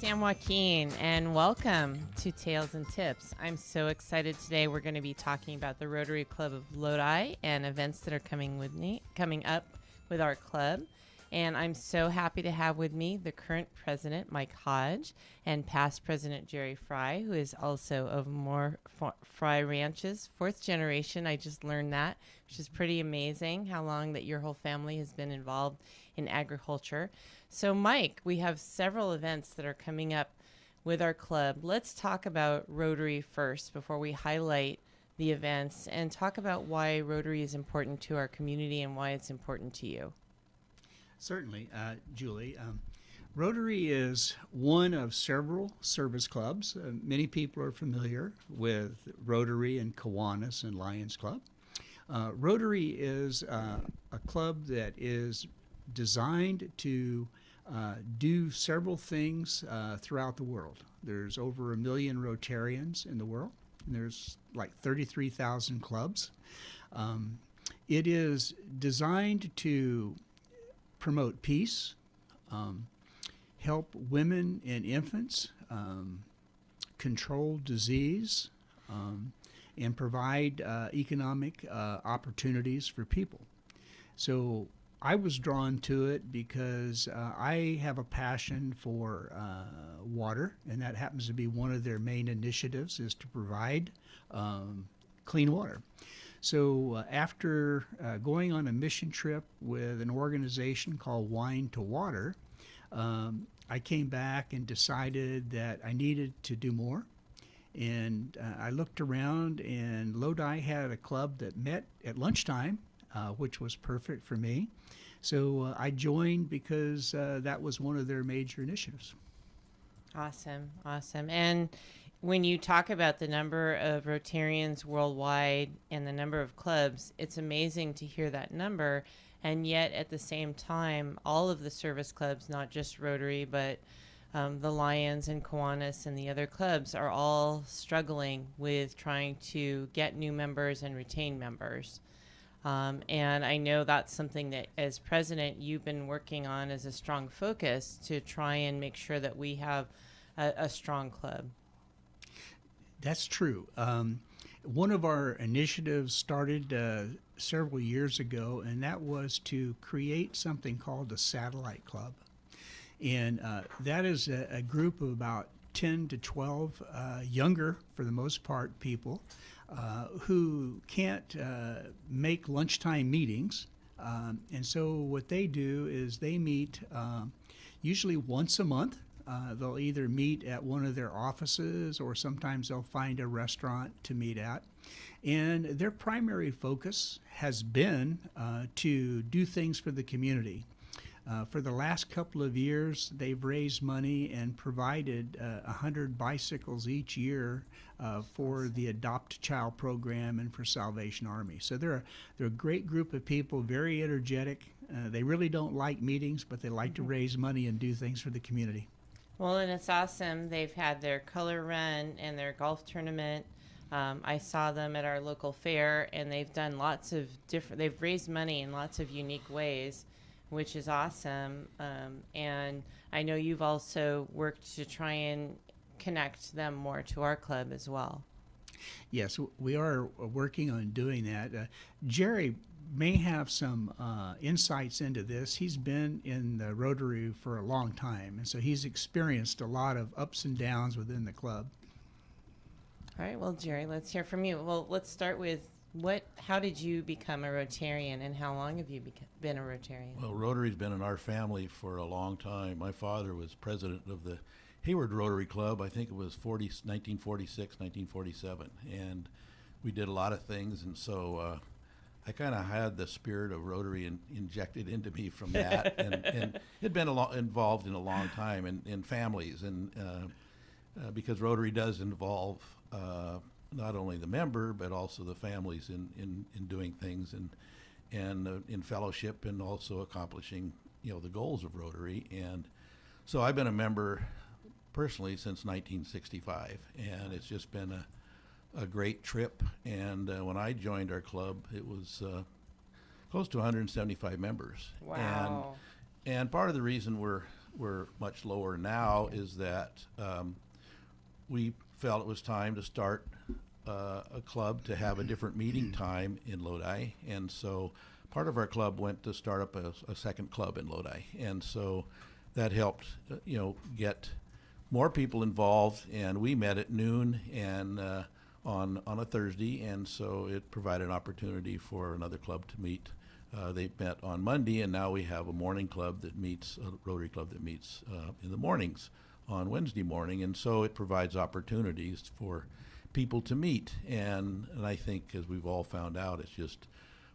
Sam Joaquin, and welcome to Tales and Tips. I'm so excited today. We're going to be talking about the Rotary Club of Lodi and events that are coming up with our club. And I'm so happy to have with me the current president, Mike Hodge, and past president, Jeryl, who is also of Mohr-Fry Ranches, fourth generation. I just learned that, which is pretty amazing, how long that your whole family has been involved in agriculture. So, Mike, we have several events that are coming up with our club. Let's talk about Rotary first before we highlight the events and talk about why Rotary is important to our community and why it's important to you. Certainly, Julie. Rotary is one of several service clubs. Many people are familiar with Rotary and Kiwanis and Lions Club. Rotary is a club that is designed to do several things throughout the world. There's over 1 million Rotarians in the world, and there's like 33,000 clubs. It is designed to promote peace, help women and infants, control disease, and provide economic opportunities for people. So I was drawn to it because I have a passion for water, and that happens to be one of their main initiatives is to provide clean water. So after going on a mission trip with an organization called Wine to Water, I came back and decided that I needed to do more. And I looked around, and Lodi had a club that met at lunchtime, which was perfect for me. So I joined because that was one of their major initiatives. Awesome. And when you talk about the number of Rotarians worldwide and the number of clubs, it's amazing to hear that number. And yet at the same time, all of the service clubs, not just Rotary, but the Lions and Kiwanis and the other clubs are all struggling with trying to get new members and retain members. And I know that's something that as president, you've been working on as a strong focus to try and make sure that we have a strong club. That's true. One of our initiatives started several years ago, and that was to create something called a satellite club. And that is a group of about 10 to 12 younger, for the most part, people who can't make lunchtime meetings. And so what they do is they meet usually once a month. They'll either meet at one of their offices or sometimes they'll find a restaurant to meet at. And their primary focus has been to do things for the community. For the last couple of years, they've raised money and provided 100 bicycles each year for the Adopt a Child program and for Salvation Army. So they're a great group of people, very energetic. They really don't like meetings, but they like to raise money and do things for the community. Well, and it's awesome. They've had their color run and their golf tournament. I saw them at our local fair, and they've done lots of they've raised money in lots of unique ways, which is awesome. And I know you've also worked to try and connect them more to our club as well. Yes, we are working on doing that. Jerry may have some insights into this. He's been in the Rotary for a long time, and so he's experienced a lot of ups and downs within the club. All right, well, Jeryl, let's hear from you. Well, let's start with how did you become a Rotarian, and how long have you been a Rotarian? Well, Rotary's been in our family for a long time. My father was president of the Hayward Rotary Club. I think it was 1946, 1947, and we did a lot of things, and so I kind of had the spirit of Rotary injected into me from that, and had been involved in a long time in families, and because Rotary does involve not only the member but also the families in doing things and in fellowship and also accomplishing the goals of Rotary. And so I've been a member personally since 1965, and it's just been a great trip. And when I joined our club, it was close to 175 members. Wow. And part of the reason we're we're much lower now is that we felt it was time to start a club to have a different meeting time in Lodi, and so part of our club went to start up a second club in Lodi, and so that helped get more people involved, and we met at noon and on a Thursday, and so it provided an opportunity for another club to meet. They met on Monday, and now we have a morning club that meets, a Rotary club that meets in the mornings on Wednesday morning, and so it provides opportunities for people to meet. And I think, as we've all found out, it's just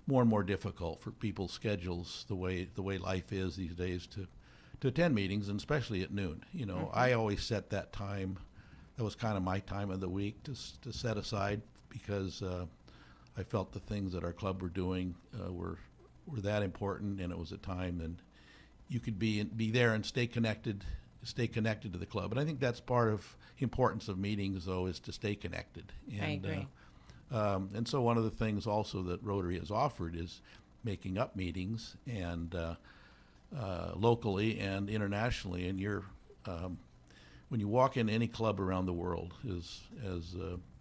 more and more difficult for people's schedules, the way life is these days, to attend meetings, and especially at noon. I always set that time. That was kind of my time of the week to set aside, because I felt the things that our club were doing were that important, and it was a time and you could be there and stay connected to the club. And I think that's part of the importance of meetings, though, is to stay connected. And, I agree. And so one of the things also that Rotary has offered is making up meetings, and locally and internationally. And when you walk in any club around the world, as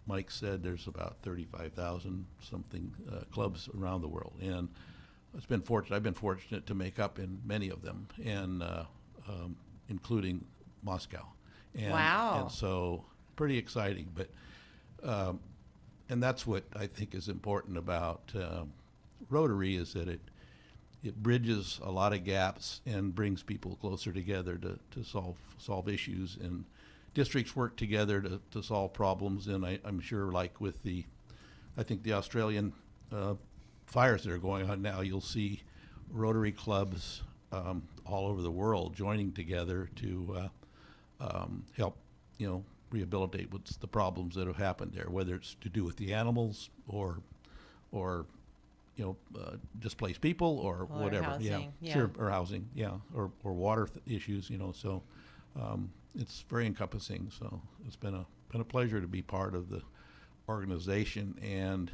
Mike said, there's about 35,000 something clubs around the world, and I've been fortunate to make up in many of them, and including Moscow. And, Wow. And so pretty exciting, but and that's what I think is important about Rotary, is that it bridges a lot of gaps and brings people closer together to solve issues, and districts work together to solve problems. And I'm sure, like with I think the Australian fires that are going on now, you'll see Rotary clubs all over the world joining together to help rehabilitate what's the problems that have happened there, whether it's to do with the animals or displaced people or whatever. Housing, yeah. Sure, or housing, or water issues. So it's very encompassing. So it's been a pleasure to be part of the organization, and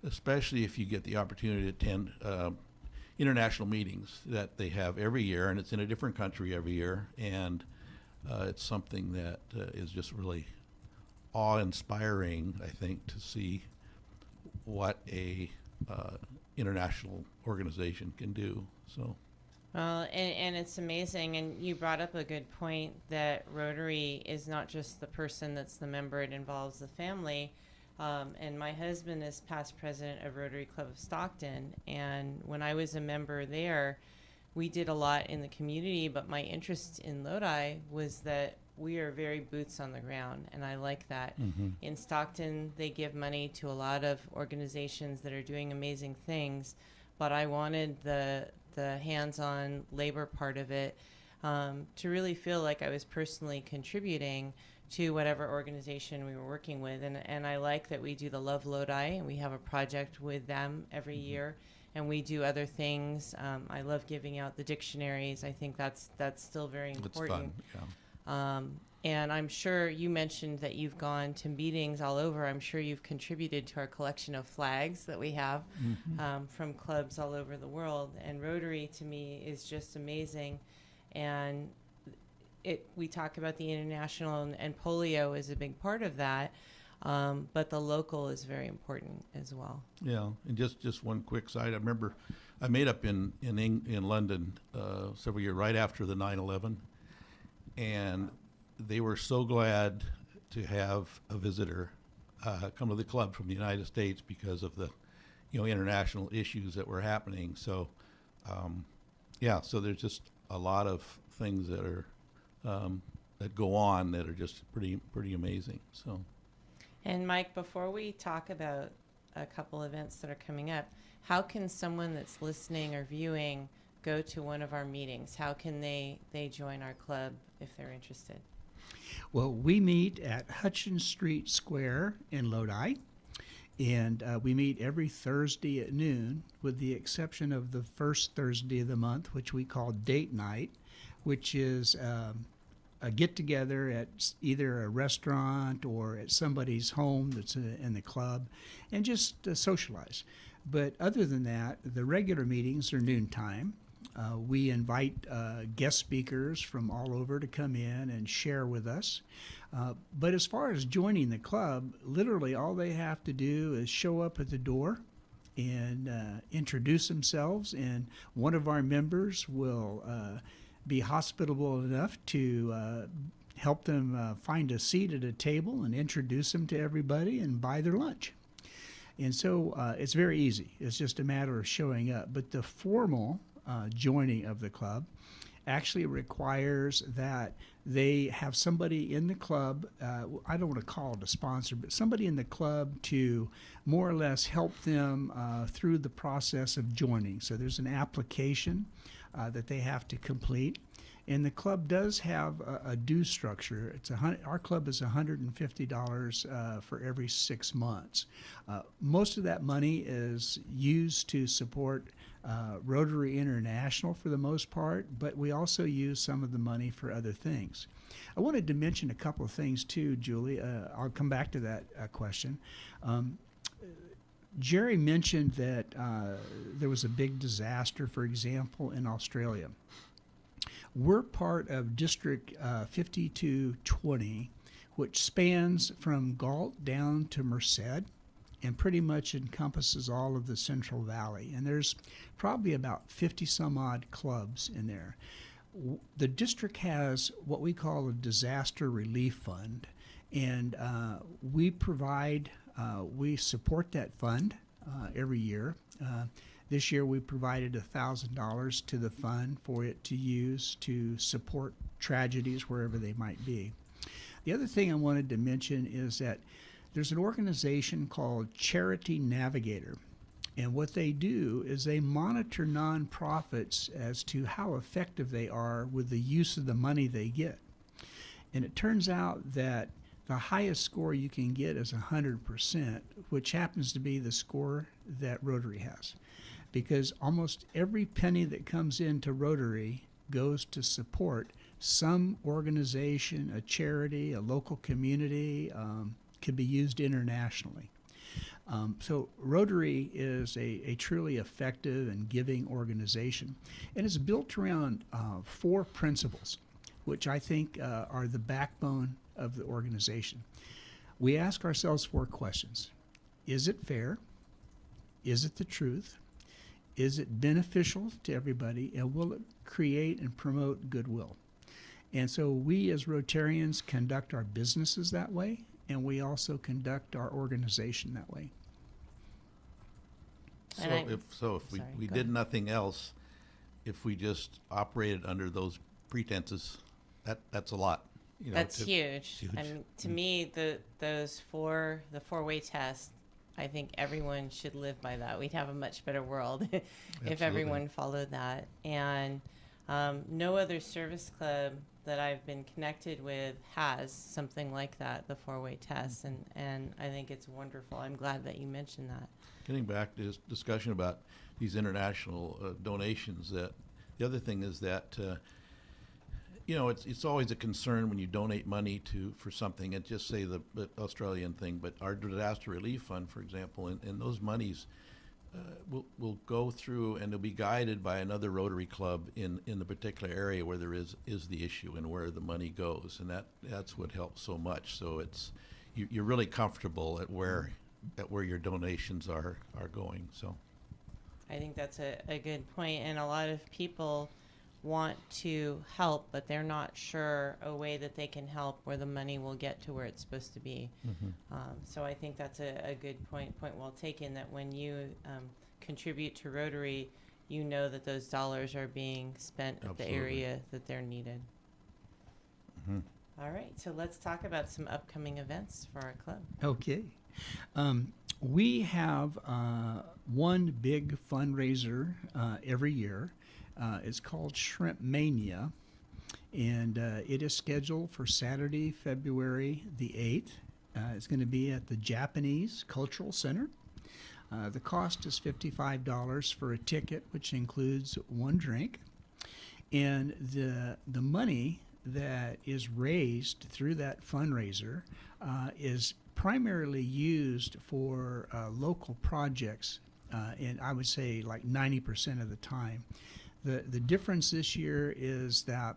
especially if you get the opportunity to attend international meetings that they have every year, and it's in a different country every year, and it's something that is just really awe-inspiring, I think, to see what a international organization can do. So. Well, and it's amazing, and you brought up a good point that Rotary is not just the person that's the member, it involves the family. And my husband is past president of Rotary Club of Stockton, and when I was a member there, we did a lot in the community, but my interest in Lodi was that we are very boots on the ground, and I like that. Mm-hmm. In Stockton, they give money to a lot of organizations that are doing amazing things, but I wanted the hands-on labor part of it to really feel like I was personally contributing to whatever organization we were working with. And I like that we do the Love Lodi, and we have a project with them every year, and we do other things. I love giving out the dictionaries. I think that's still very important. It's fun, yeah. And I'm sure you mentioned that you've gone to meetings all over. I'm sure you've contributed to our collection of flags that we have from clubs all over the world. And Rotary, to me, is just amazing. And we talk about the international, and polio is a big part of that, but the local is very important as well. Yeah, and just one quick side. I remember I made up in London several years right after the 9/11, and they were so glad to have a visitor come to the club from the United States because of the international issues that were happening. So so there's just a lot of things that are that go on that are just pretty amazing. So. And Mike, before we talk about a couple events that are coming up, how can someone that's listening or viewing go to one of our meetings? How can they join our club if they're interested? Well, we meet at Hutchins Street Square in Lodi, and we meet every Thursday at noon, with the exception of the first Thursday of the month, which we call date night, which is a get-together at either a restaurant or at somebody's home that's in the club, and just socialize. But other than that, the regular meetings are noontime, We invite guest speakers from all over to come in and share with us. But as far as joining the club, literally all they have to do is show up at the door and introduce themselves, and one of our members will be hospitable enough to help them find a seat at a table and introduce them to everybody and buy their lunch. And so it's very easy. It's just a matter of showing up. But the formal joining of the club actually requires that they have somebody in the club, I don't want to call it a sponsor, but somebody in the club to more or less help them through the process of joining. So there's an application that they have to complete. And the club does have a due structure. Our club is $150 for every 6 months. Most of that money is used to support Rotary International for the most part, but we also use some of the money for other things. I wanted to mention a couple of things too, Julie. I'll come back to that question. Jerry mentioned that there was a big disaster, for example, in Australia. We're part of District 5220, which spans from Galt down to Merced and pretty much encompasses all of the Central Valley. And there's probably about 50 some odd clubs in there. The district has what we call a disaster relief fund, and we support that fund every year. This year we provided $1,000 to the fund for it to use to support tragedies wherever they might be. The other thing I wanted to mention is that there's an organization called Charity Navigator, and what they do is they monitor nonprofits as to how effective they are with the use of the money they get. And it turns out that the highest score you can get is 100%, which happens to be the score that Rotary has, because almost every penny that comes into Rotary goes to support some organization, a charity, a local community, could be used internationally. So Rotary is a truly effective and giving organization, and it's built around 4 principles, which I think are the backbone of the organization. We ask ourselves 4 questions. Is it fair? Is it the truth? Is it beneficial to everybody? And will it create and promote goodwill? And so we as Rotarians conduct our businesses that way, and we also conduct our organization that way. So if we did nothing else, if we just operated under those pretenses, that's a lot. That's huge. I mean, to me, the 4-way test, I think everyone should live by that. We'd have a much better world if everyone followed that. And no other service club that I've been connected with has something like that, the 4-way test. And I think it's wonderful. I'm glad that you mentioned that. Getting back to this discussion about these international donations, that the other thing is that it's always a concern when you donate money for something, and just say the Australian thing, but our disaster relief fund, for example, and those monies will go through and they'll be guided by another Rotary club in the particular area where there is the issue and where the money goes, and that's what helps so much. So you're really comfortable at where your donations are going. So I think that's a good point, and a lot of people want to help, but they're not sure a way that they can help where the money will get to where it's supposed to be. So I think that's a good point well taken, that when you contribute to Rotary, you know that those dollars are being spent at the area that they're needed. All right, so let's talk about some upcoming events for our club. Okay. We have one big fundraiser every year. It's called Shrimp Mania, and it is scheduled for Saturday, February the 8th. It's going to be at the Japanese Cultural Center. The cost is $55 for a ticket, which includes one drink. And the money that is raised through that fundraiser is primarily used for local projects, and I would say like 90% of the time. The difference this year is that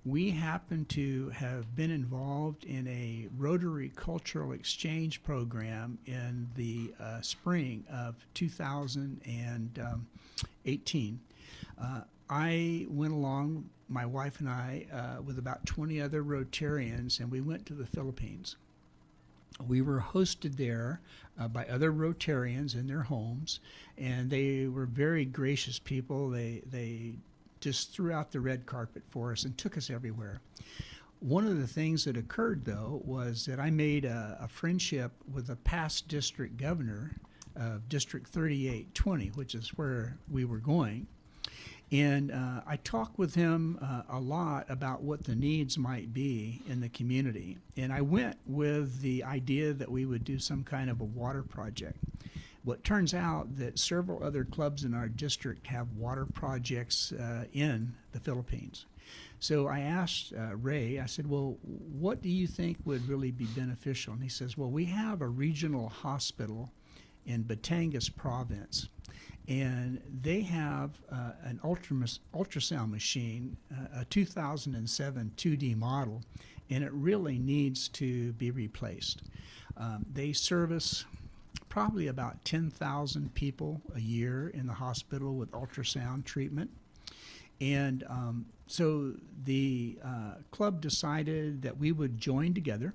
we happen to have been involved in a Rotary cultural exchange program in the spring of 2018. I went along, my wife and I, with about 20 other Rotarians, and we went to the Philippines. We were hosted there by other Rotarians in their homes, and they were very gracious people. They just threw out the red carpet for us and took us everywhere. One of the things that occurred, though, was that I made a friendship with a past district governor of District 3820, which is where we were going. And I talked with him a lot about what the needs might be in the community. And I went with the idea that we would do some kind of a water project. Well, it turns out that several other clubs in our district have water projects in the Philippines. So I asked Ray, I said, well, what do you think would really be beneficial? And he says, well, we have a regional hospital in Batangas province, and they have an ultrasound machine, a 2007 2D model, and it really needs to be replaced. They service probably about 10,000 people a year in the hospital with ultrasound treatment. And so the club decided that we would join together.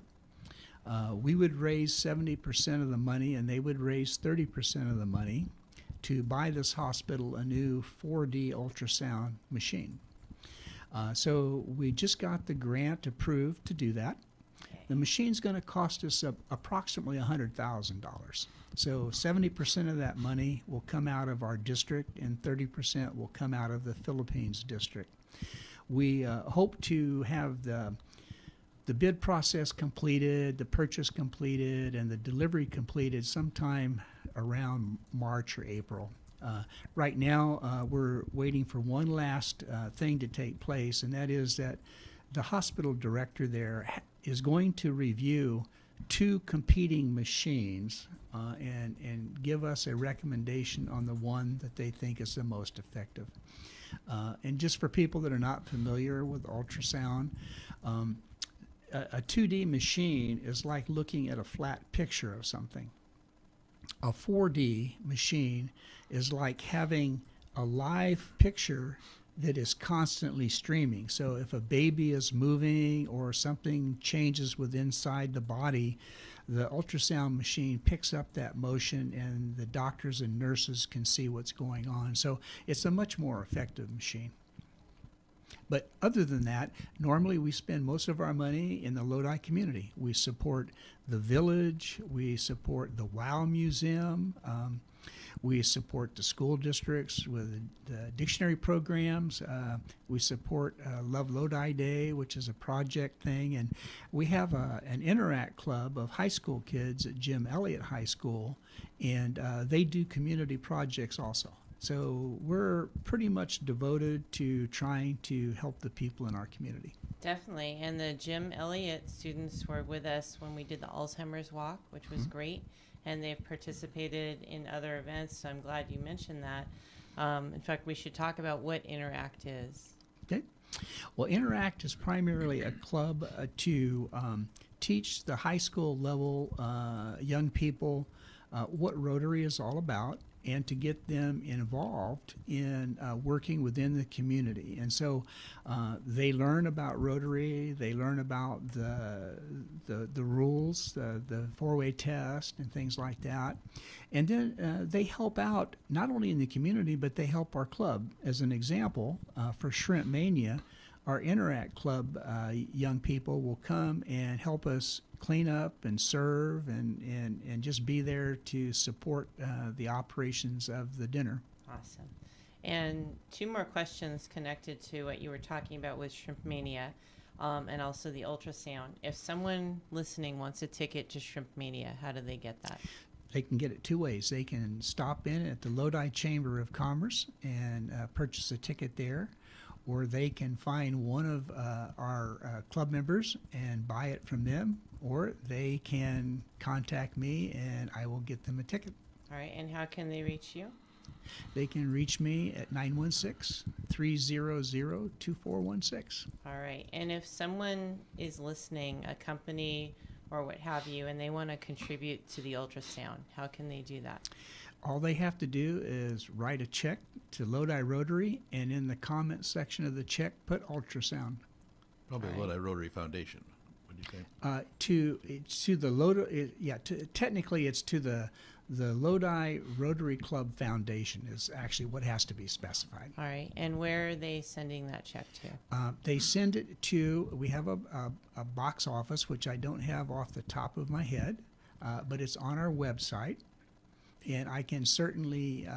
We would raise 70% of the money, and they would raise 30% of the money to buy this hospital a new 4D ultrasound machine. So we just got the grant approved to do that. The machine's going to cost us approximately $100,000. So 70% of that money will come out of our district, and 30% will come out of the Philippines district. We hope to have the bid process completed, the purchase completed, and the delivery completed sometime around March or April. Right now, we're waiting for one last thing to take place, and that is that the hospital director there is going to review two competing machines and give us a recommendation on the one that they think is the most effective. And just for people that are not familiar with ultrasound, a 2D machine is like looking at a flat picture of something. A 4D machine is like having a live picture that is constantly streaming. So if a baby is moving or something changes with inside the body, the ultrasound machine picks up that motion, and the doctors and nurses can see what's going on. So it's a much more effective machine. But other than that, normally we spend most of our money in the Lodi community. We support the village, we support the WOW Museum, we support the school districts with the dictionary programs. We support Love Lodi Day, which is a project thing. And we have an Interact Club of high school kids at Jim Elliott High School, and they do community projects also. So we're pretty much devoted to trying to help the people in our community. Definitely. And the Jim Elliott students were with us when we did the Alzheimer's Walk, which was great. And they've participated in other events, so I'm glad you mentioned that. In fact, we should talk about what Interact is. Okay. Well, Interact is primarily a club to teach the high school level young people what Rotary is all about, and to get them involved in working within the community. And so they learn about Rotary, they learn about the rules, the four-way test and things like that. And then they help out not only in the community, but they help our club. As an example, for Shrimp Mania, our Interact Club young people will come and help us clean up and serve and just be there to support the operations of the dinner. Awesome. And two more questions connected to what you were talking about with Shrimp Mania and also the ultrasound. If someone listening wants a ticket to Shrimp Mania, how do they get that? They can get it two ways. They can stop in at the Lodi Chamber of Commerce and purchase a ticket there, or they can find one of our club members and buy it from them, or they can contact me and I will get them a ticket. All right, and how can they reach you? They can reach me at 916-300-2416. All right. And if someone is listening, a company or what have you, and they want to contribute to the ultrasound, how can they do that? All they have to do is write a check to Lodi Rotary, and in the comment section of the check, put ultrasound. Probably Right. Lodi Rotary Foundation, would you say? To the Lodi, technically it's to the Lodi Rotary Club Foundation is actually what has to be specified. All right. And where are they sending that check to? They send it to, we have a box office, which I don't have off the top of my head, but it's on our website. And I can certainly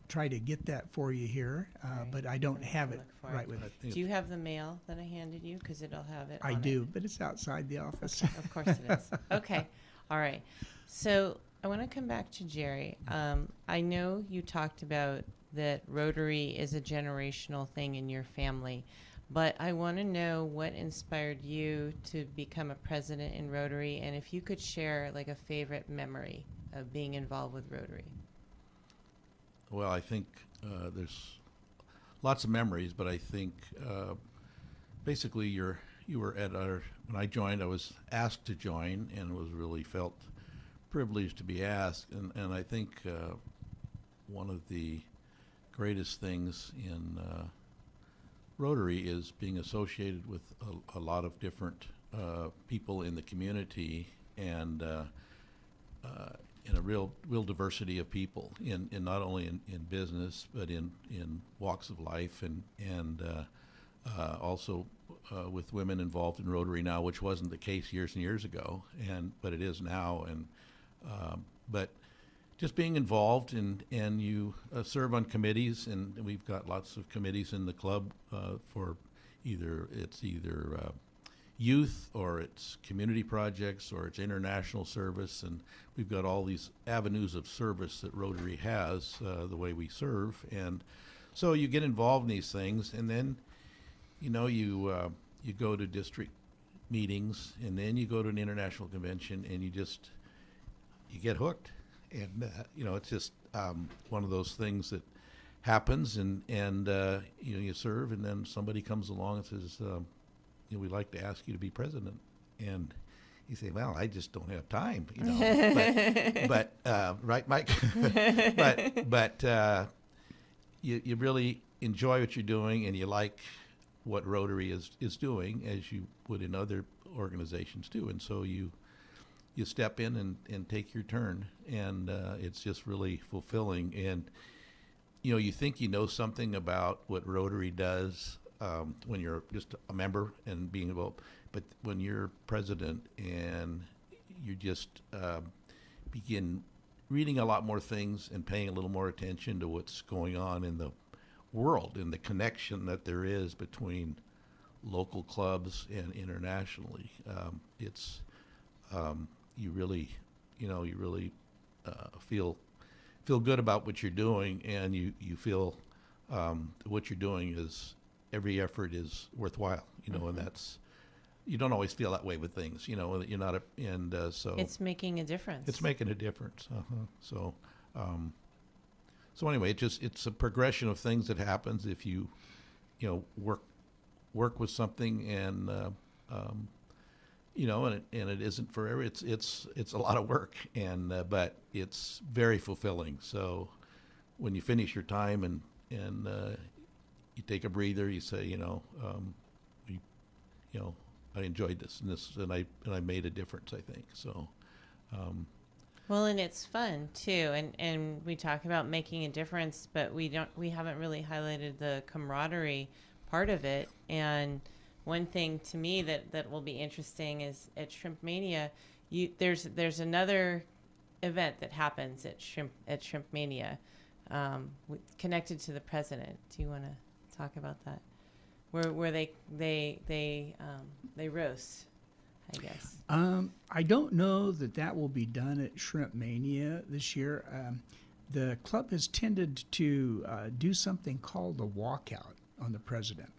try to get that for you here, Right. but I don't have it Look for right it. with I it. think Do you have the mail that I handed you? Because it'll have it I on do, but it's outside the office. it. Of course it is. Okay. All right. So I want to come back to Jerry. I know you talked about that Rotary is a generational thing in your family, but I want to know what inspired you to become a president in Rotary, and if you could share like a favorite memory of being involved with Rotary. Well, I think there's lots of memories, but I think basically you were at our, when I joined, I was asked to join and was really felt privileged to be asked. And I think one of the greatest things in Rotary is being associated with a lot of different people in the community, and in a real diversity of people in not only in business but in walks of life, and also with women involved in Rotary now, which wasn't the case years and years ago, but it is now. And but just being involved, and you serve on committees, and we've got lots of committees in the club for either youth, or it's community projects, or it's international service, and we've got all these avenues of service that Rotary has, the way we serve. And so you get involved in these things, and then you go to district meetings, and then you go to an international convention, and you get hooked. And it's just one of those things that happens, and you serve, and then somebody comes along and says, we'd like to ask you to be president. And you say, well, I just don't have time, but right, Mike? but you really enjoy what you're doing, and you like what Rotary is doing, as you would in other organizations too. And so you step in and take your turn, and it's just really fulfilling. And you think you know something about what Rotary does when you're just a member and being involved, but when you're president and you just begin reading a lot more things and paying a little more attention to what's going on in the world, and the connection that there is between local clubs and internationally, it's you really feel good about what you're doing, and you feel what you're doing is, every effort is worthwhile, and that's, you don't always feel that way with things, that you're not, so It's making a difference. it's making a difference. So anyway, it's a progression of things that happens if you work with something, and and it isn't forever. It's a lot of work, and but it's very fulfilling. So when you finish your time and you take a breather, you say, I enjoyed this, and I made a difference, I think. So. Well, and it's fun too, and we talk about making a difference, but we haven't really highlighted the camaraderie part of it. And one thing to me that will be interesting is at Shrimp Mania, there's another event that happens at Shrimp Mania, connected to the president. Do you want to talk about that? Where they roast, I guess. I don't know that will be done at Shrimp Mania this year. The club has tended to do something called a walkout on the president.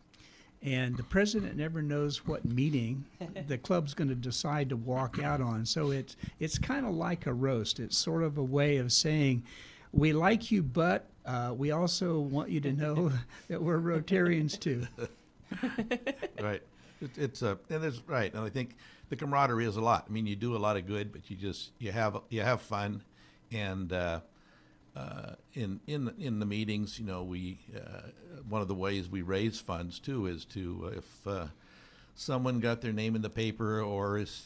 And the president never knows what meeting the club's going to decide to walk out on. So it's kind of like a roast. It's sort of a way of saying, we like you, but we also want you to know that we're Rotarians too. Right. And it's right. And I think the camaraderie is a lot. I mean, you do a lot of good, but you have fun, and in the meetings, we one of the ways we raise funds too is to if someone got their name in the paper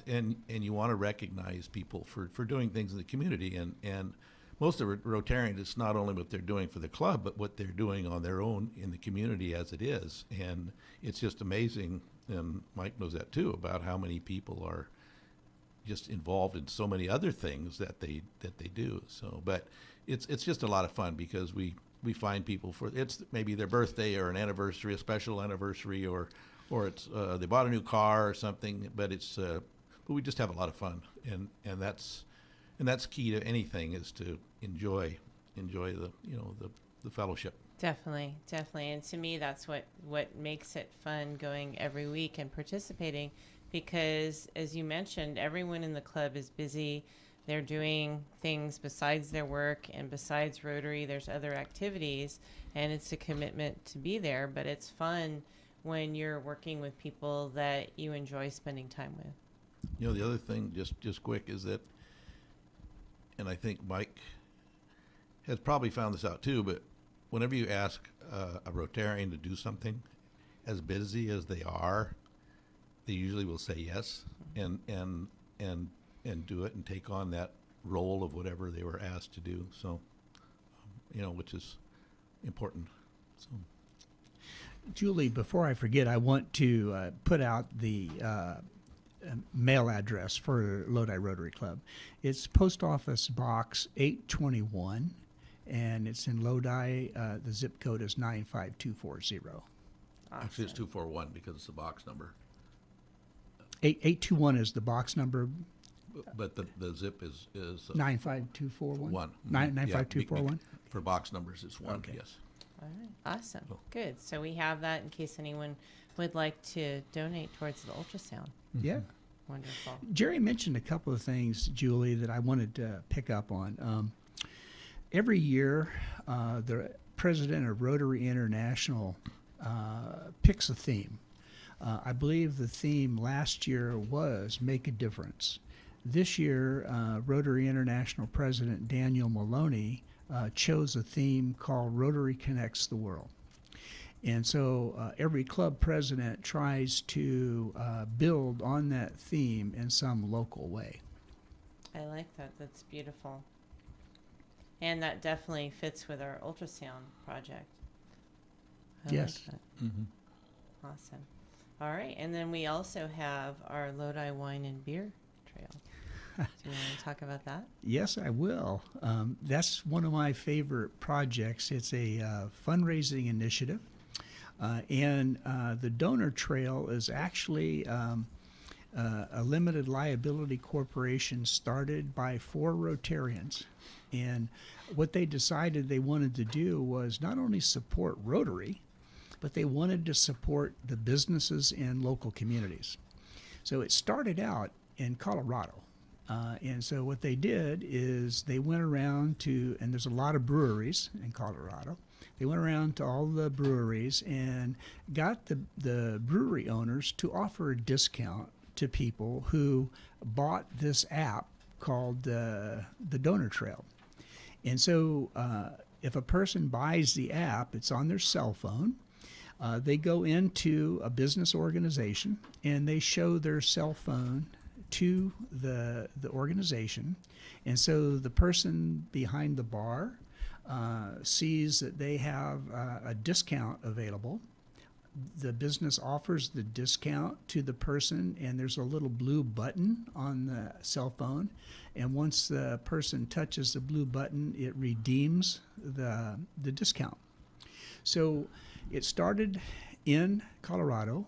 and you want to recognize people for doing things in the community, and most of Rotarians, it's not only what they're doing for the club, but what they're doing on their own in the community as it is. And it's just amazing, and Mike knows that too, about how many people are just involved in so many other things that they do. So, but it's just a lot of fun because we find people it's maybe their birthday or an anniversary, a special anniversary, or it's they bought a new car or something. But but we just have a lot of fun, and that's key to anything, is to enjoy the fellowship. Definitely. And to me, that's what makes it fun going every week and participating, because as you mentioned, everyone in the club is busy. They're doing things besides their work, and besides Rotary, there's other activities, and it's a commitment to be there. But it's fun when you're working with people that you enjoy spending time with. The other thing, just quick, is that, and I think Mike has probably found this out too, but whenever you ask a Rotarian to do something, as busy as they are, they usually will say yes and do it and take on that role of whatever they were asked to do. So, which is important. So, Julie, before I forget, I want to put out the mail address for Lodi Rotary Club. It's Post Office Box 821, and it's in Lodi. The zip code is 95240. Awesome. Actually, it's 241 because it's the box number. 821 is the box number. But the zip is 95241. 1. 95241. For box numbers, it's 1. Okay. Yes. All right. Awesome. Cool. Good. So we have that in case anyone would like to donate towards the ultrasound. Yeah. Wonderful. Jerry mentioned a couple of things, Julie, that I wanted to pick up on. Every year, the president of Rotary International picks a theme. I believe the theme last year was Make a Difference. This year, Rotary International President Daniel Maloney chose a theme called Rotary Connects the World. And so every club president tries to build on that theme in some local way. I like that. That's beautiful. And that definitely fits with our ultrasound project. I Yes. like that. Mm-hmm. Awesome. All right. And then we also have our Lodi Wine and Beer Trail. Do you want to talk about that? Yes, I will. That's one of my favorite projects. It's a fundraising initiative. And the donor trail is actually a limited liability corporation started by 4 Rotarians. And what they decided they wanted to do was not only support Rotary, but they wanted to support the businesses in local communities. So it started out in Colorado. And so what they did is they went around to, and there's a lot of breweries in Colorado. They went around to all the breweries and got the brewery owners to offer a discount to people who bought this app called the Donor Trail. And so if a person buys the app, it's on their cell phone. They go into a business organization and they show their cell phone to the organization. And so the person behind the bar sees that they have a discount available. The business offers the discount to the person, and there's a little blue button on the cell phone. And once the person touches the blue button, it redeems the discount. So it started in Colorado.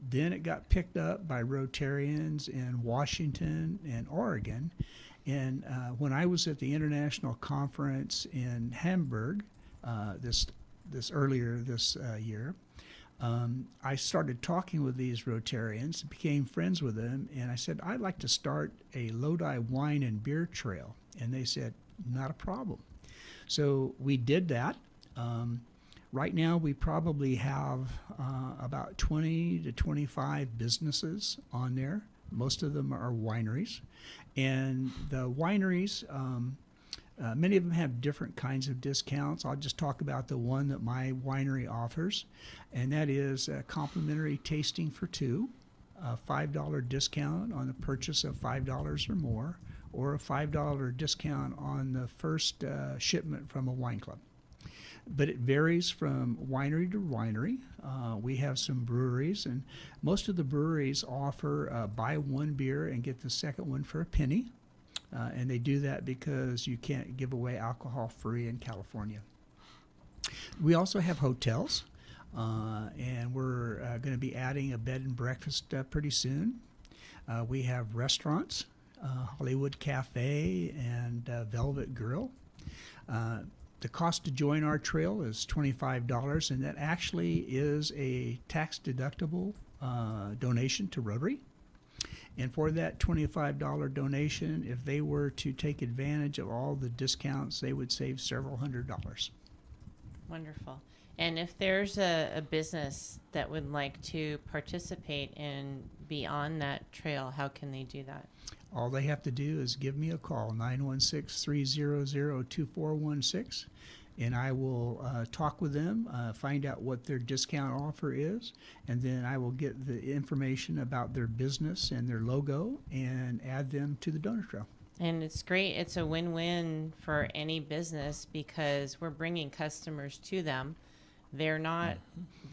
Then it got picked up by Rotarians in Washington and Oregon. And when I was at the international conference in Hamburg this earlier this year, I started talking with these Rotarians, became friends with them, and I said, I'd like to start a Lodi Wine and Beer Trail. And they said, not a problem. So we did that. Right now, we probably have about 20 to 25 businesses on there. Most of them are wineries. And the wineries, many of them have different kinds of discounts. I'll just talk about the one that my winery offers, and that is a complimentary tasting for two, a $5 discount on the purchase of $5 or more, or a $5 discount on the first shipment from a wine club. But it varies from winery to winery. We have some breweries, and most of the breweries offer buy one beer and get the second one for a penny. And they do that because you can't give away alcohol free in California. We also have hotels, and we're going to be adding a bed and breakfast pretty soon. We have restaurants, Hollywood Cafe and Velvet Grill. The cost to join our trail is $25, and that actually is a tax-deductible donation to Rotary. And for that $25 donation, if they were to take advantage of all the discounts, they would save several $100s. Wonderful. And if there's a business that would like to participate and be on that trail, how can they do that? All they have to do is give me a call, 916-300-2416, and I will talk with them, find out what their discount offer is, and then I will get the information about their business and their logo and add them to the donor trail. And it's great. It's a win-win for any business because we're bringing customers to them. They're not,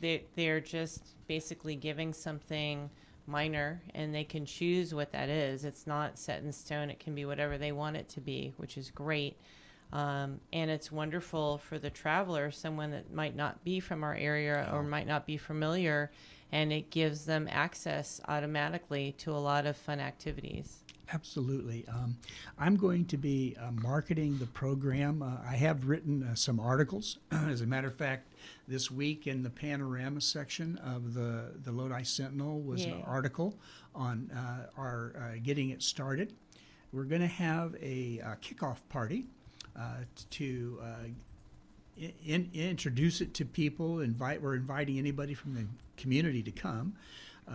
they're just basically giving something minor, and they can choose what that is. It's not set in stone. It can be whatever they want it to be, which is great. And it's wonderful for the traveler, someone that might not be from our area or might not be familiar, and it gives them access automatically to a lot of fun activities. Absolutely. I'm going to be marketing the program. I have written some articles. As a matter of fact, this week in the panorama section of the Lodi Sentinel was an article on our getting it started. We're going to have a kickoff party to introduce it to people. We're inviting anybody from the community to come.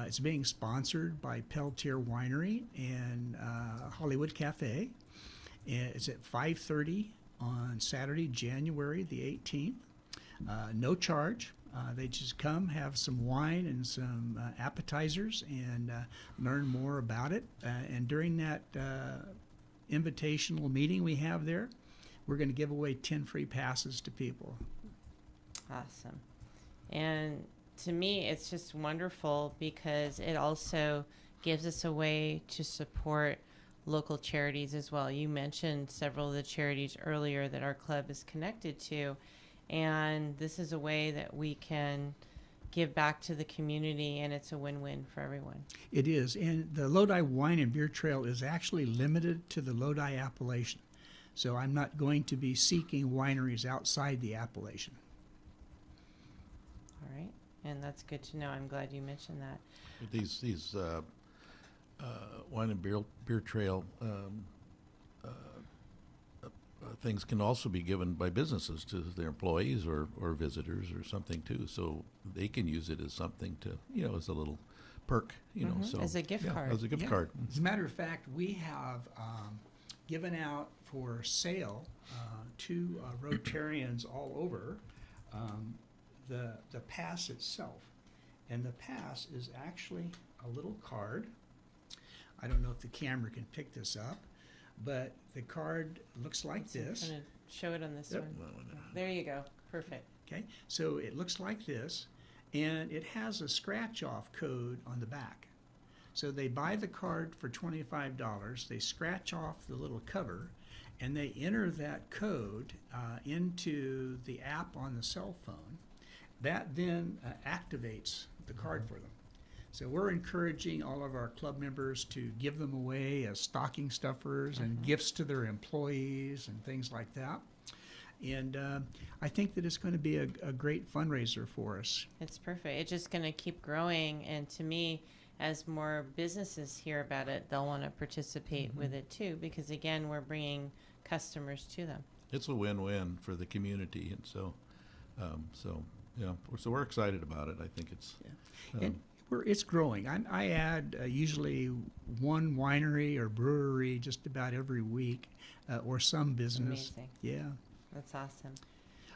It's being sponsored by Peltier Winery and Hollywood Cafe. It's at 5:30 on Saturday, January the 18th. No charge. They just come, have some wine and some appetizers, and learn more about it. And during that invitational meeting we have there, we're going to give away 10 free passes to people. Awesome. And to me, it's just wonderful because it also gives us a way to support local charities as well. You mentioned several of the charities earlier that our club is connected to, and this is a way that we can give back to the community, and it's a win-win for everyone. It is, and the Lodi Wine and Beer Trail is actually limited to the Lodi appellation. So I'm not going to be seeking wineries outside the appellation. All right. And that's good to know. I'm glad you mentioned that. These wine and beer trail things can also be given by businesses to their employees or visitors or something too. So they can use it as something to, as a little perk, So as a gift card. As a gift card. As a matter of fact, we have given out for sale to Rotarians all over the pass itself. And the pass is actually a little card. I don't know if the camera can pick this up, but the card looks like this. I'm going to show it on this one. There you go. Perfect. Okay, so it looks like this, and it has a scratch-off code on the back. So they buy the card for $25, they scratch off the little cover, and they enter that code into the app on the cell phone. That then activates the card for them. So we're encouraging all of our club members to give them away as stocking stuffers and gifts to their employees and things like that. And I think that it's going to be a great fundraiser for us. It's perfect. It's just going to keep growing. And to me, as more businesses hear about it, they'll want to participate with it too, because again, we're bringing customers to them. it's a win-win for the community, and so we're excited about it. I think it's And it's growing. I add usually one winery or brewery just about every week, or some business. Amazing. Yeah. That's awesome.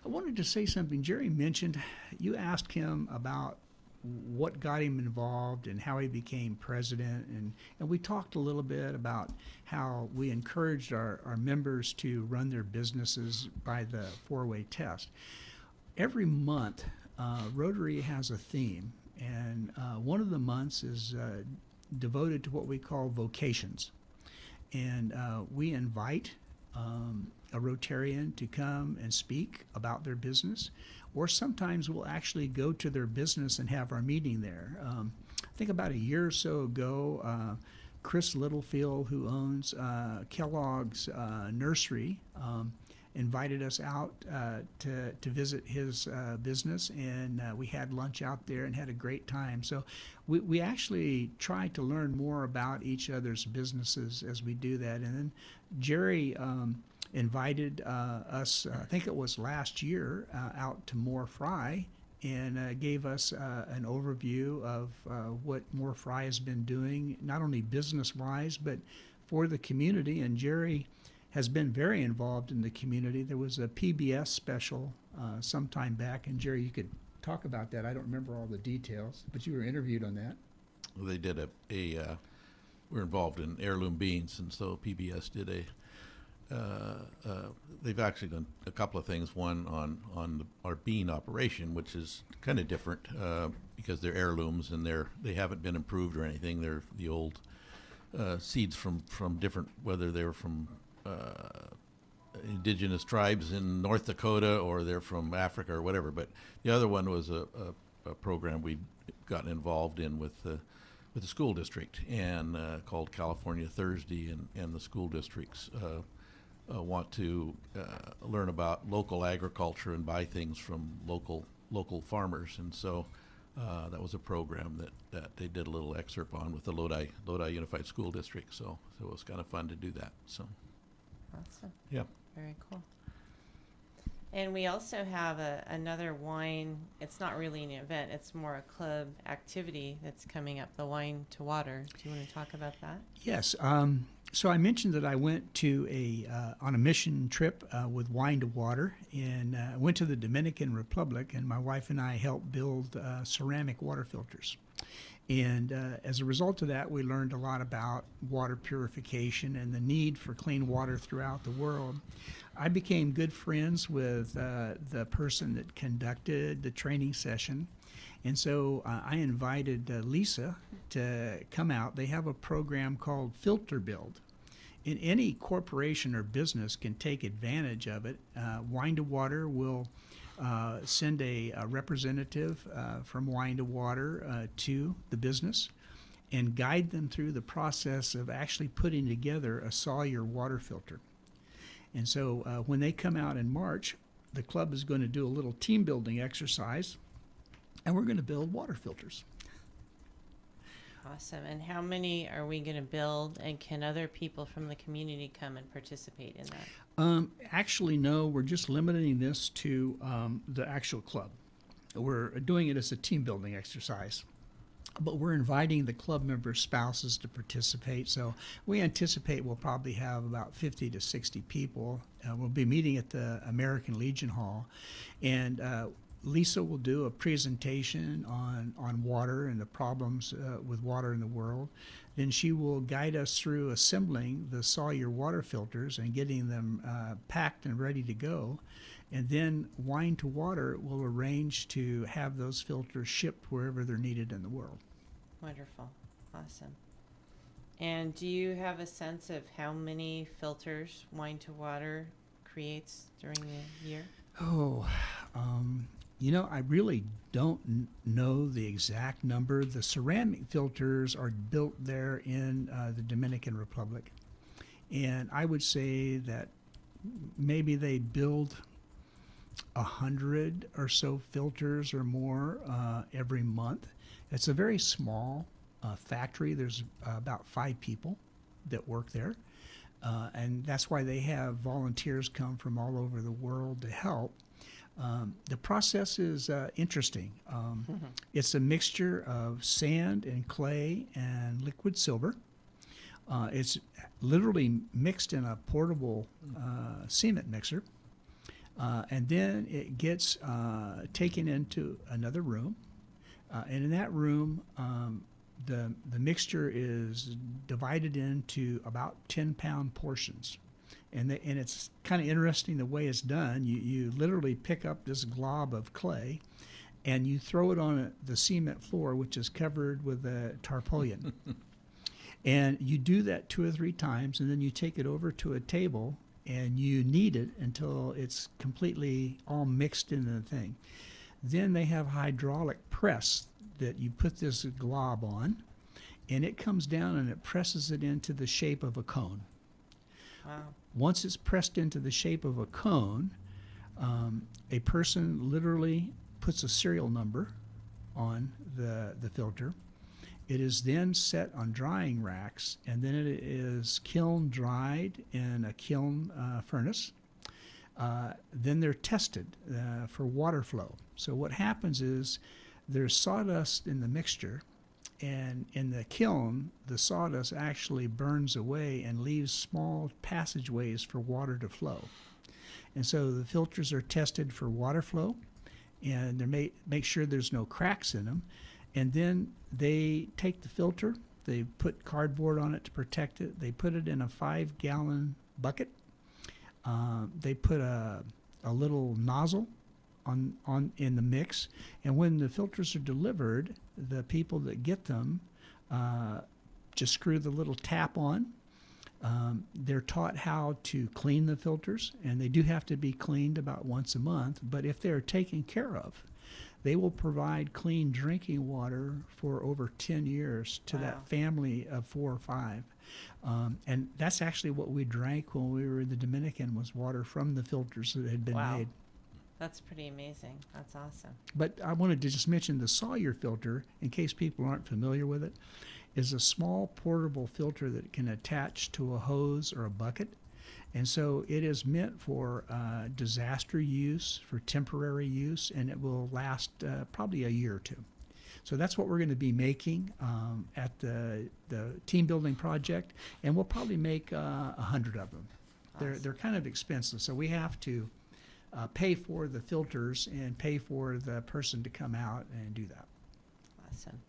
I wanted to say something. Jerry mentioned, you asked him about what got him involved and how he became president, and we talked a little bit about how we encouraged our members to run their businesses by the four-way test. Every month, Rotary has a theme, and one of the months is devoted to what we call vocations. And we invite a Rotarian to come and speak about their business, or sometimes we'll actually go to their business and have our meeting there. I think about a year or so ago, Chris Littlefield, who owns Kellogg's Nursery, invited us out to visit his business, and we had lunch out there and had a great time. So we actually try to learn more about each other's businesses as we do that. And then Jerry invited us, I think it was last year, out to Mohr-Fry, and gave us an overview of what Mohr-Fry has been doing, not only business-wise, but for the community. And Jerry has been very involved in the community. There was a PBS special some time back, and Jerry, you could talk about that. I don't remember all the details, but you were interviewed on that. Well, they did we're involved in heirloom beans, and so PBS did they've actually done a couple of things. One on our bean operation, which is kind of different because they're heirlooms and they haven't been improved or anything. They're the old seeds from different, whether they were from indigenous tribes in North Dakota or they're from Africa or whatever. But the other one was a program we'd gotten involved in with the school district, and called California Thursday, and the school districts want to learn about local agriculture and buy things from local farmers. And so that was a program that they did a little excerpt on with the Lodi Unified School District. So it was kind of fun to do that. So Awesome. yeah. Very cool. And we also have another wine. It's not really an event. It's more a club activity that's coming up, the Wine to Water. Do you want to talk about that? Yes. So I mentioned that I went to on a mission trip with Wine to Water, and went to the Dominican Republic, and my wife and I helped build ceramic water filters. And as a result of that, we learned a lot about water purification and the need for clean water throughout the world. I became good friends with the person that conducted the training session. And so I invited Lisa to come out. They have a program called Filter Build. And any corporation or business can take advantage of it. Wine to Water will send a representative from Wine to Water to the business and guide them through the process of actually putting together a Sawyer water filter. And so when they come out in March, the club is going to do a little team building exercise, and we're going to build water filters. Awesome. And how many are we going to build, and can other people from the community come and participate in that? Actually, no, we're just limiting this to the actual club. We're doing it as a team building exercise, but we're inviting the club members' spouses to participate. So we anticipate we'll probably have about 50 to 60 people. We'll be meeting at the American Legion Hall, and Lisa will do a presentation on water and the problems with water in the world. Then she will guide us through assembling the Sawyer water filters and getting them packed and ready to go. And then Wine to Water will arrange to have those filters shipped wherever they're needed in the world. Wonderful. Awesome. And do you have a sense of how many filters Wine to Water creates during the year? I really don't know the exact number. The ceramic filters are built there in the Dominican Republic. And I would say that maybe they build 100 or so filters or more every month. It's a very small factory. There's about 5 people that work there. and that's why they have volunteers come from all over the world to help. The process is interesting. It's a mixture of sand and clay and liquid silver. It's literally mixed in a portable cement mixer. And then it gets taken into another room. And in that room, the mixture is divided into about 10-pound portions. And it's kind of interesting the way it's done. You literally pick up this glob of clay and you throw it on the cement floor, which is covered with a tarpaulin. And you do that 2 or 3 times, and then you take it over to a table and you knead it until it's completely all mixed into the thing. Then they have hydraulic press that you put this glob on, and it comes down and it presses it into the shape of a cone. Wow. Once it's pressed into the shape of a cone, a person literally puts a serial number on the filter. It is then set on drying racks, and then it is kiln dried in a kiln furnace. Then they're tested for water flow. So what happens is there's sawdust in the mixture, and in the kiln, the sawdust actually burns away and leaves small passageways for water to flow. And so the filters are tested for water flow, and they make sure there's no cracks in them. And then they take the filter, they put cardboard on it to protect it, they put it in a 5-gallon bucket. They put a little nozzle on in the mix, and when the filters are delivered, the people that get them just screw the little tap on. They're taught how to clean the filters, and they do have to be cleaned about once a month, but if they're taken care of, they will provide clean drinking water for over 10 years to that family of 4 or 5. And that's actually what we drank when we were in the Dominican, was water from the filters that had been made. That's pretty amazing. That's awesome. But I wanted to just mention the Sawyer filter, in case people aren't familiar with it, is a small portable filter that can attach to a hose or a bucket. And so it is meant for disaster use, for temporary use, and it will last probably a year or 2. So that's what we're going to be making at the team building project, and we'll probably make 100 of them. Awesome. They're kind of expensive, so we have to pay for the filters and pay for the person to come out and do that. Awesome.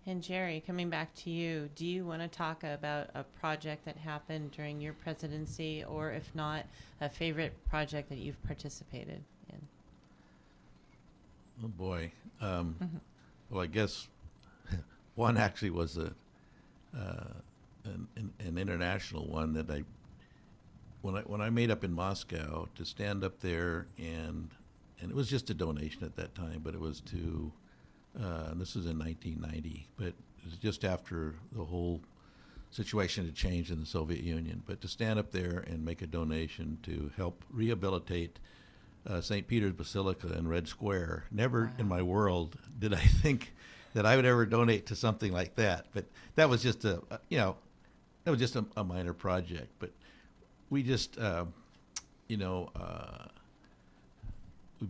And Jerry, coming back to you, do you want to talk about a project that happened during your presidency, or if not, a favorite project that you've participated in? Oh boy. Well, I guess one actually was an international one that when I made up in Moscow to stand up there, and it was just a donation at that time, but it was to this was in 1990, but it was just after the whole situation had changed in the Soviet Union. But to stand up there and make a donation to help rehabilitate St. Peter's Basilica in Red Square, never in my world did I think that I would ever donate to something like that. But that was just a minor project. But we just, we've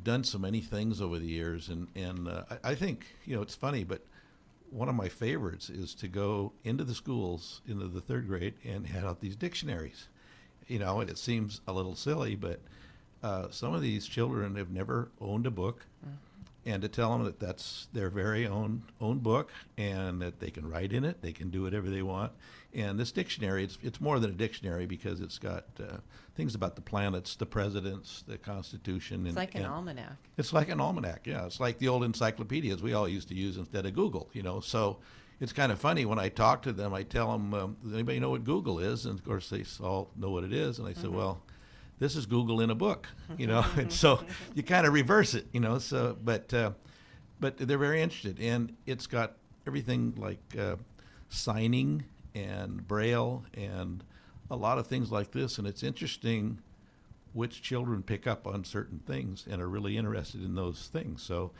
done so many things over the years, and I think, it's funny, but one of my favorites is to go into the schools, into the 3rd grade, and hand out these dictionaries. And it seems a little silly, but some of these children have never owned a book, and to tell them that that's their very own book, and that they can write in it, they can do whatever they want. And this dictionary, it's more than a dictionary, because it's got things about the planets, the presidents, the Constitution. It's like an almanac. It's like an almanac, yeah. It's like the old encyclopedias we all used to use instead of Google, So it's kind of funny when I talk to them, I tell them, does anybody know what Google is? And of course they all know what it is. And I say, well, this is Google in a book, and so you kind of reverse it, so, but they're very interested, and it's got everything like signing and Braille and a lot of things like this, and it's interesting which children pick up on certain things and are really interested in those things. So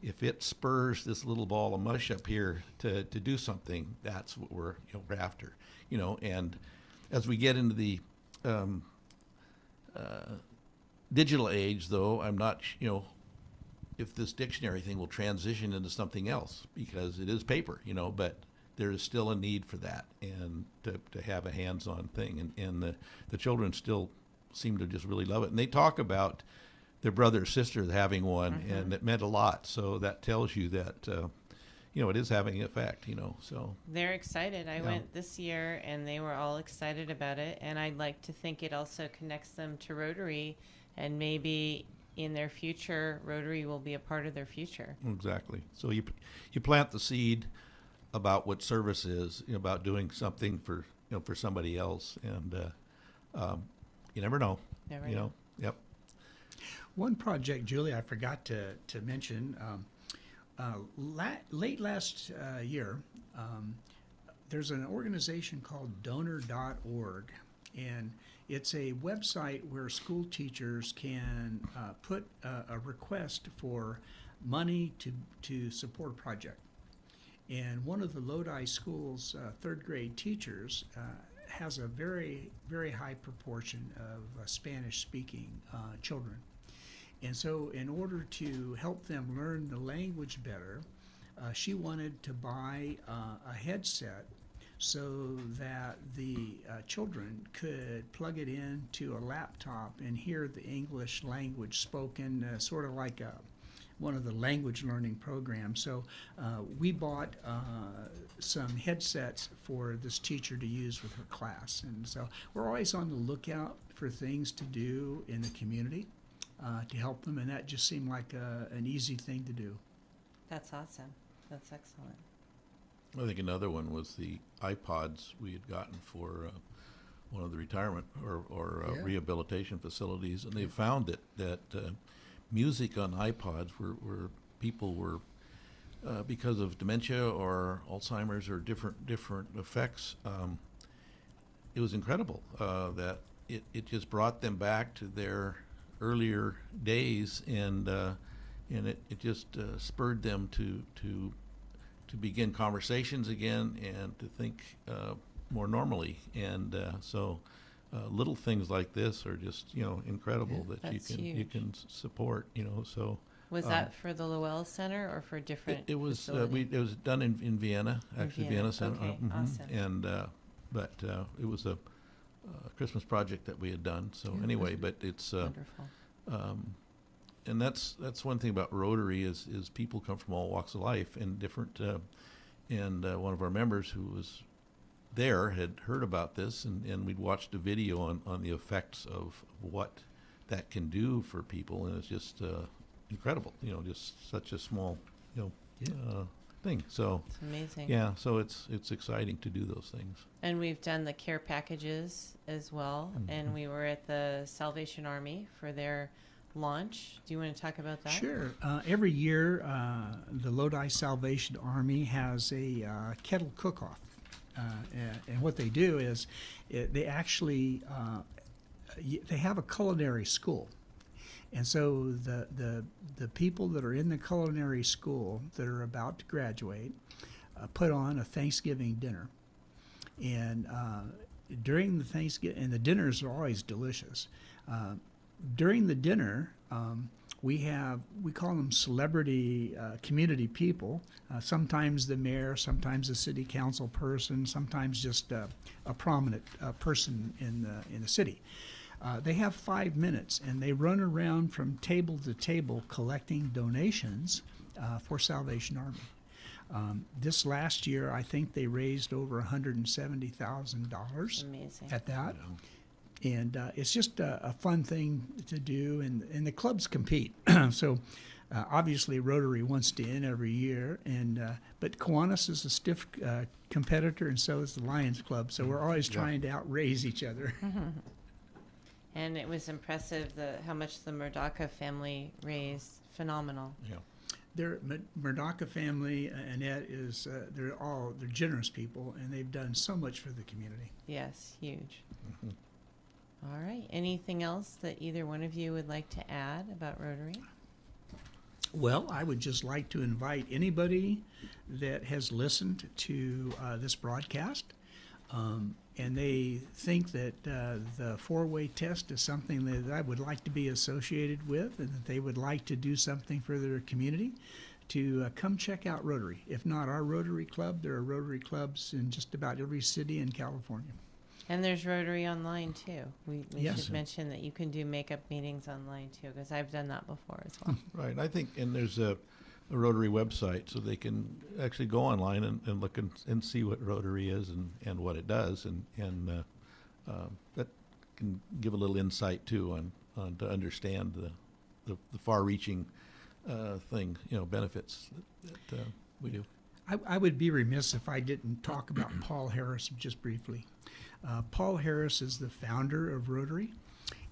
if it spurs this little ball of mush up here to do something, that's what we're after, and as we get into the digital age, though, I'm not, if this dictionary thing will transition into something else, because it is paper, but there is still a need for that, and to have a hands-on thing. And the children still seem to just really love it. And they talk about their brother or sister having one, and it meant a lot. So that tells you that, it is having an effect, so. They're excited. I went this year, and they were all excited about it. And I'd like to think it also connects them to Rotary, and maybe in their future, Rotary will be a part of their future. Exactly. So you plant the seed about what service is, about doing something for somebody else, and you never know. Never know. Yep. One project, Julie, I forgot to mention. Late last year, there's an organization called donor.org, and it's a website where school teachers can put a request for money to support a project. And one of the Lodi schools' third grade teachers has a very, very high proportion of Spanish-speaking children. And so in order to help them learn the language better, she wanted to buy a headset so that the children could plug it into a laptop and hear the English language spoken, sort of like one of the language learning programs. So we bought some headsets for this teacher to use with her class. And so we're always on the lookout for things to do in the community to help them, and that just seemed like an easy thing to do. That's awesome. That's excellent. I think another one was the iPods we had gotten for one of the retirement or rehabilitation facilities, and they found that music on iPods where people were because of dementia or Alzheimer's or different effects. It was incredible that it just brought them back to their earlier days, and it just spurred them to begin conversations again and to think more normally. And so little things like this are just incredible that you can support. So was that for the Lowell Center or for different? It was it was done in Vienna, actually. Vienna Center. Okay, awesome. And but it was a Christmas project that we had done. So anyway, but it's wonderful. And that's one thing about Rotary is people come from all walks of life and different. And one of our members who was there had heard about this, and we'd watched a video on the effects of what that can do for people, and it's just incredible. Just such a small thing. So it's amazing. Yeah, so it's exciting to do those things. And we've done the care packages as well, and we were at the Salvation Army for their launch. Do you want to talk about that? Sure. Every year, the Lodi Salvation Army has a kettle cook-off. And what they do is they actually they have a culinary school. And so the people that are in the culinary school that are about to graduate put on a Thanksgiving dinner. And during the Thanksgiving, and the dinners are always delicious. During the dinner, we call them celebrity community people. Sometimes the mayor, sometimes a city council person, sometimes just a prominent person in the city. They have 5 minutes, and they run around from table to table collecting donations for Salvation Army. This last year, I think they raised over $170,000 at that. And it's just a fun thing to do, and the clubs compete. So obviously Rotary wants to in every year, but Kiwanis is a stiff competitor, and so is the Lions Club. So we're always trying to outraise each other. And it was impressive how much the Murdaca family raised. Phenomenal. Yeah. Their Murdaca family, Annette, they're generous people, and they've done so much for the community. Yes, huge. All right. Anything else that either one of you would like to add about Rotary? Well, I would just like to invite anybody that has listened to this broadcast And they think that the four-way test is something that I would like to be associated with, and that they would like to do something for their community, to come check out Rotary. If not our Rotary Club, there are Rotary clubs in just about every city in California. And there's Rotary online too. We Yes. should mention that you can do makeup meetings online too, because I've done that before as well. Right. I think, and there's a Rotary website, so they can actually go online and look and see what Rotary is and what it does, and that can give a little insight too on to understand the far-reaching benefits that we do. I would be remiss if I didn't talk about Paul Harris just briefly. Paul Harris is the founder of Rotary,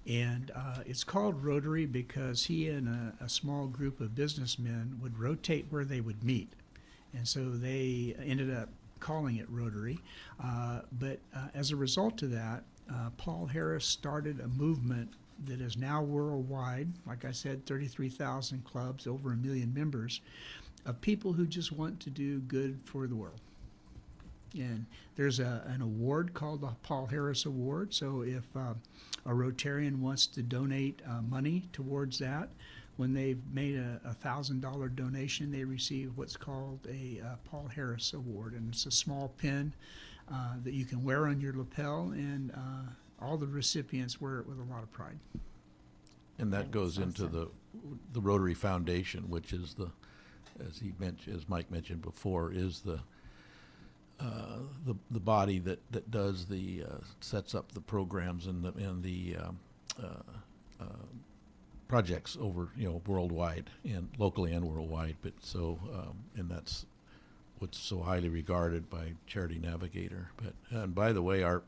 and it's called Rotary because he and a small group of businessmen would rotate where they would meet. And so they ended up calling it Rotary. But as a result of that, Paul Harris started a movement that is now worldwide. Like I said, 33,000 clubs, over 1 million members, of people who just want to do good for the world. And there's an award called the Paul Harris Award. So if a Rotarian wants to donate money towards that, when they've made a $1,000 donation, they receive what's called a Paul Harris Award. And it's a small pin that you can wear on your lapel, and all the recipients wear it with a lot of pride. And that goes into the Rotary Foundation, which is as Mike mentioned before, is the body that does sets up the programs and the projects over worldwide and locally and worldwide. But and that's what's so highly regarded by Charity Navigator. And by the way, our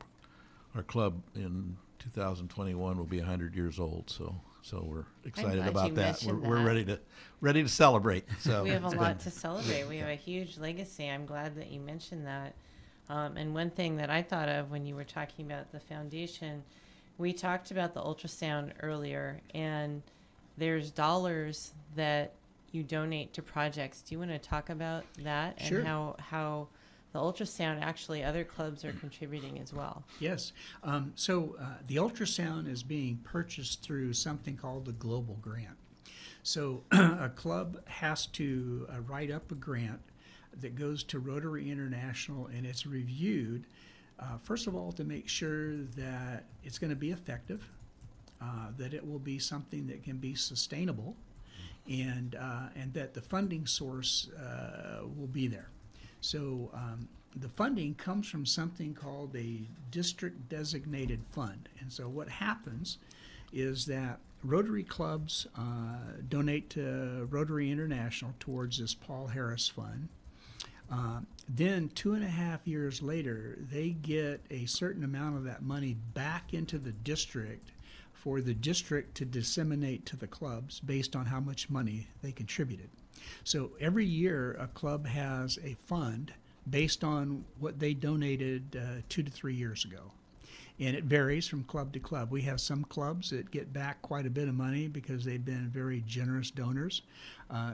club in 2021 will be 100 years old. So we're excited about that. We're ready to celebrate. So we have a lot to celebrate. We have a huge legacy. I'm glad that you mentioned that. And one thing that I thought of when you were talking about the foundation, we talked about the ultrasound earlier, and there's dollars that you donate to projects. Do you want to talk about that? Sure. And how the ultrasound, actually other clubs are contributing as well? Yes. So the ultrasound is being purchased through something called the Global Grant. So a club has to write up a grant that goes to Rotary International, and it's reviewed, first of all, to make sure that it's going to be effective, that it will be something that can be sustainable, and that the funding source will be there. So the funding comes from something called a district designated fund. And so what happens is that Rotary clubs donate to Rotary International towards this Paul Harris Fund. Then 2.5 years later, they get a certain amount of that money back into the district for the district to disseminate to the clubs based on how much money they contributed. So every year a club has a fund based on what they donated 2 to 3 years ago. And it varies from club to club. We have some clubs that get back quite a bit of money because they've been very generous donors.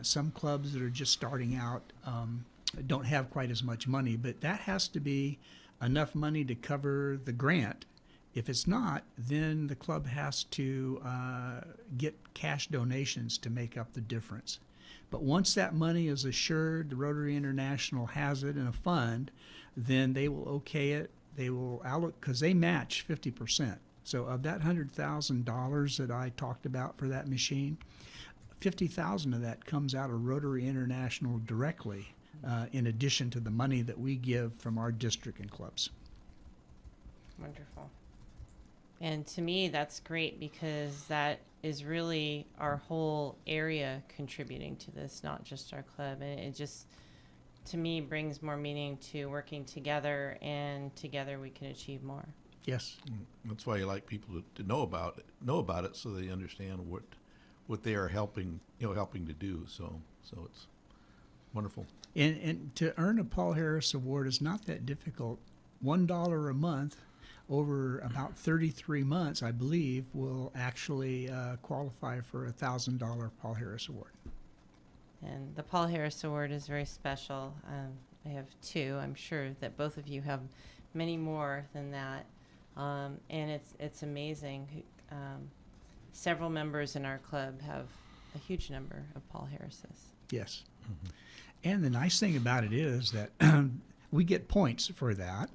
Some clubs that are just starting out don't have quite as much money, but that has to be enough money to cover the grant. If it's not, then the club has to get cash donations to make up the difference. But once that money is assured, the Rotary International has it in a fund, then they will okay it. They will allocate, because they match 50%. So of that $100,000 that I talked about for that machine, 50,000 of that comes out of Rotary International directly, in addition to the money that we give from our district and clubs. Wonderful. And to me, that's great because that is really our whole area contributing to this, not just our club. And it just, to me, brings more meaning to working together, and together we can achieve more. Yes. That's why you like people to know about it, so they understand what they are helping to do. So it's wonderful. And to earn a Paul Harris Award is not that difficult. $1 a month over about 33 months, I believe, will actually qualify for a $1,000 Paul Harris Award. And the Paul Harris Award is very special. I have two. I'm sure that both of you have many more than that. And it's amazing. Several members in our club have a huge number of Paul Harris's. Yes. And the nice thing about it is that we get points for that.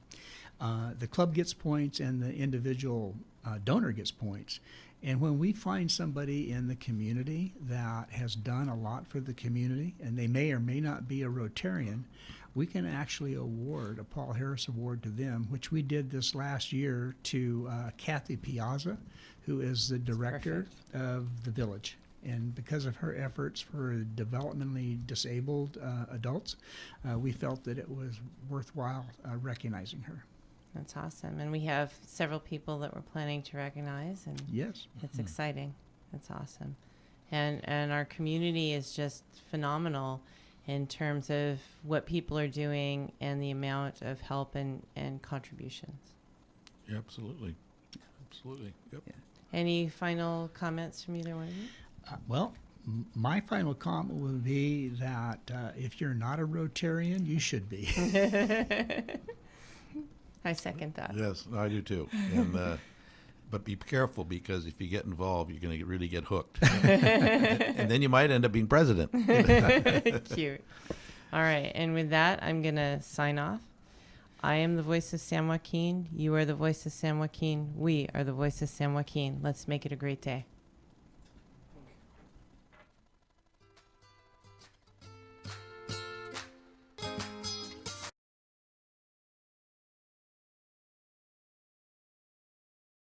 The club gets points and the individual donor gets points. And when we find somebody in the community that has done a lot for the community, and they may or may not be a Rotarian, we can actually award a Paul Harris Award to them, which we did this last year to Kathy Piazza, who is the director of the village. And because of her efforts for developmentally disabled adults, we felt that it was worthwhile recognizing her. That's awesome. And we have several people that we're planning to recognize, and Yes. it's exciting. That's awesome. And our community is just phenomenal in terms of what people are doing and the amount of help and contributions. Yeah, absolutely. Absolutely. Yep. Yeah. Any final comments from either one of you? Well, my final comment would be that if you're not a Rotarian, you should be. I second that. Yes, I do too. And but be careful, because if you get involved, you're going to really get hooked, and then you might end up being president. Cute. All right, and with that, I'm going to sign off. I am the voice of San Joaquin. You are the voice of San Joaquin. We are the voice of San Joaquin. Let's make it a great day.